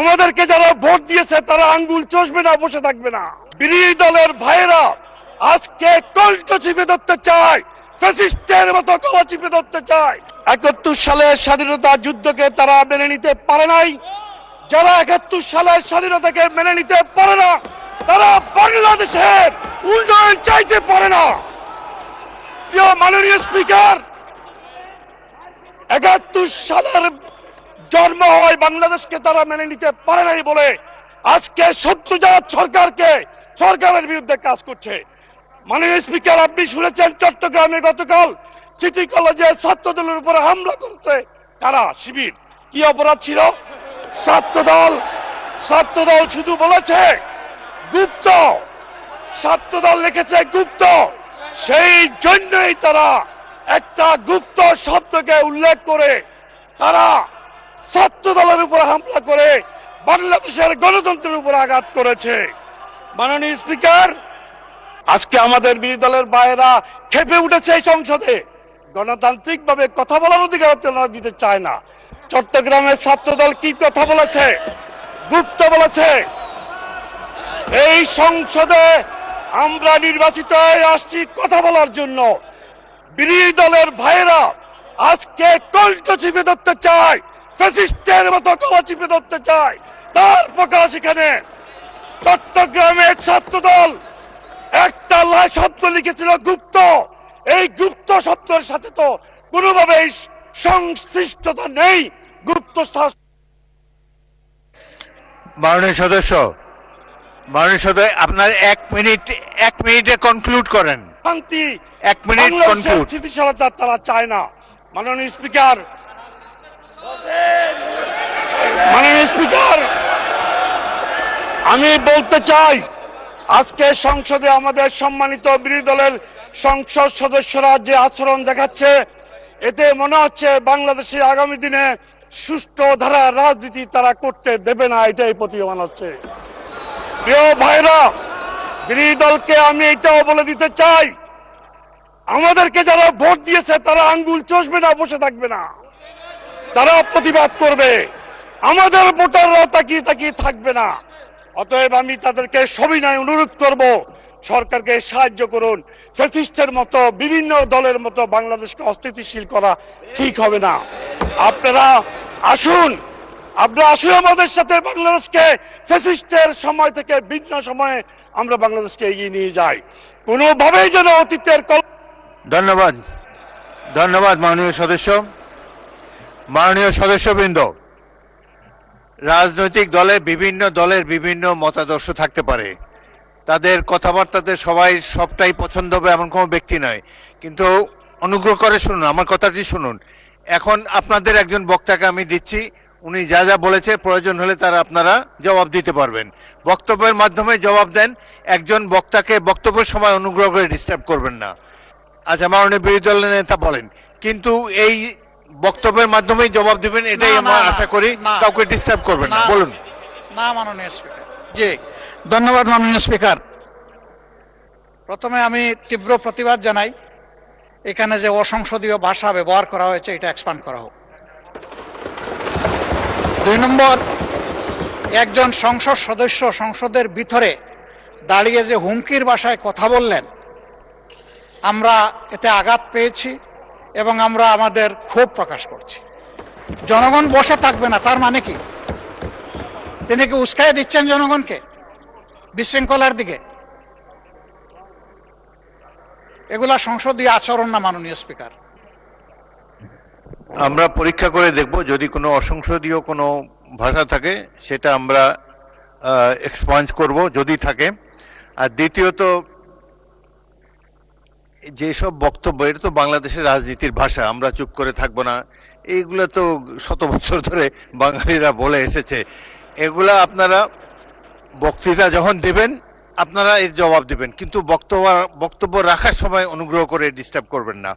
আমাদেরকে যারা ভোট দিয়েছে তারা আঙ্গুল চষবে না, বসে থাকবে না। বিরোধী দলের ভাইয়েরা আজকে কণ্ঠ চিপে ধরতে চায়, ফ্যাসিস্টের মতো গলা চিপে ধরতে চায়। ৭১ সালের স্বাধীনতা যুদ্ধকে তারা মেনে নিতে পারে নাই। যারা ৭১ সালের স্বাধীনতাকে মেনে নিতে পারে না, তারা বাংলাদেশের উন্নয়ন চাইতে পারে না। প্রিয় মাননীয় স্পিকার, ৭১ সালের জন্ম হয় বাংলাদেশকে তারা মেনে নিতে পারে নাই বলে আজকে সত্যজাত সরকারের বিরুদ্ধে কাজ করছে। মাননীয় স্পিকার, আপনি শুনেছেন চট্টগ্রামে গতকাল সিটি কলেজে ছাত্রদলের উপরে হামলা করছে কারা? শিবির। কি অপরাধ ছিল? ছাত্রদল শুধু বলেছে গুপ্ত, ছাত্রদল লিখেছে গুপ্ত। সেই জন্যই তারা একটা গুপ্ত শব্দকে উল্লেখ করে তারা ছাত্র দলের উপর হামলা করে বাংলাদেশের গণতন্ত্রের উপর আঘাত করেছে। মাননীয় স্পিকার, আজকে আমাদের বিরোধী দলের ভাইয়েরা খেপে উঠেছে এই সংসদে, গণতান্ত্রিক ভাবে কথা বলার অধিকার দিতে চায় না। চট্টগ্রামের ছাত্র দল কি কথা বলেছে? গুপ্ত বলেছে। এই সংসদে আমরা নির্বাচিত হয়ে আসছি কথা বলার জন্য। বিরোধী দলের ভাইয়েরা আজকে কণ্ঠ চিপে ধরতে চায়, ফ্যাসিস্টের মতো গলা চিপে ধরতে চায়। তার প্রকাশ এখানে চট্টগ্রামের ছাত্র দল একটা শব্দ লিখেছিল গুপ্ত। এই গুপ্ত শব্দের সাথে তো কোনোভাবেই সংশ্লিষ্টতা নেই। গুপ্ত মাননীয় সদস্য, আপনার এক মিনিটে কনক্লুড করেন। শান্তি, 1 মিনিট কনক্লুড। স্থিতিশীলতা তারা চায় না। মাননীয় স্পিকার, আমি বলতে চাই, আজকে সংসদে আমাদের সম্মানিত বিরোধী দলের সংসদ সদস্যরা যে আচরণ দেখাচ্ছে, এতে মনে হচ্ছে বাংলাদেশে আগামী দিনে সুষ্ঠু ধারা রাজনীতি তারা করতে দেবে না, এটাই প্রতীয়মান হচ্ছে। প্রিয় ভাইরা, বিরোধী দলকে আমি এটাও বলে দিতে চাই, আমাদেরকে যারা ভোট দিয়েছে তারা আঙ্গুল চষবে না, বসে থাকবে না। তারা প্রতিবাদ করবে। আমাদের ভোটাররাও তাকিয়ে থাকবে না। অতএব আমি তাদেরকে সবিনয় অনুরোধ করব, সরকারকে সাহায্য করুন। ফ্যাসিস্টের মতো বিভিন্ন দলের মতো বাংলাদেশকে অস্থিতিশীল করা ঠিক হবে না। আপনারা আসুন আমাদের সাথে বাংলাদেশকে ফ্যাসিস্টের সময় থেকে ভিন্ন সময়ে আমরা বাংলাদেশকে এগিয়ে নিয়ে যাই। কোনোভাবেই যেন অতীতের ধন্যবাদ মাননীয় সদস্যবৃন্দ। রাজনৈতিক বিভিন্ন দলের বিভিন্ন মতাদর্শ থাকতে পারে, তাদের কথাবার্তাতে সবটাই পছন্দ হবে এমন কোনো ব্যক্তি নয়, কিন্তু অনুগ্রহ করে শুনুন, আমার কথাটি শুনুন। এখন আপনাদের একজন বক্তাকে আমি দিচ্ছি, উনি যা যা বলেছে প্রয়োজন হলে আপনারা জবাব দিতে পারবেন। বক্তব্যের মাধ্যমে জবাব দেন। একজন বক্তাকে বক্তব্যের সময় অনুগ্রহ করে ডিস্টার্ব করবেন না। আচ্ছা, মাননীয় বিরোধী দলের নেতা বলেন, কিন্তু এই বক্তব্যের মাধ্যমেই জবাব দিবেন, এটাই আমরা আশা করি। কাউকে ডিস্টার্ব করবেন না। বলুন। না মাননীয় স্পিকার। জি, ধন্যবাদ মাননীয় স্পিকার। প্রথমে আমি তীব্র প্রতিবাদ জানাই, এখানে যে অসংসদীয় ভাষা ব্যবহার করা হয়েছে এটা এক্সপান্ড করা হোক। 2 নম্বর, একজন সংসদ সদস্য সংসদের ভিতরে দাঁড়িয়ে যে হুমকির ভাষায় কথা বললেন, আমরা এতে আঘাত পেয়েছি এবং আমরা আমাদের ক্ষোভ প্রকাশ করছি। জনগণ বসে থাকবে না তার মানে কি? তিনি কি উস্কাইয়ে দিচ্ছেন জনগণকে বিশৃঙ্খলার দিকে? এগুলা সংসদীয় আচরণ না মাননীয় স্পিকার। আমরা পরীক্ষা করে দেখব, যদি কোনো অসংসদীয় কোনো ভাষা থাকে সেটা আমরা এক্সপাঞ্জ করব যদি থাকে। আর দ্বিতীয়ত, যেসব বক্তব্য, এটা তো বাংলাদেশের রাজনীতির ভাষা, আমরা চুপ করে থাকবো না, এইগুলো তো শত বছর ধরে বাঙালিরা বলে এসেছে। এগুলা আপনারা বক্তৃতা যখন দেবেন আপনারা এর জবাব দিবেন, কিন্তু বক্তব্য রাখার সময় অনুগ্রহ করে ডিস্টার্ব করবেন না।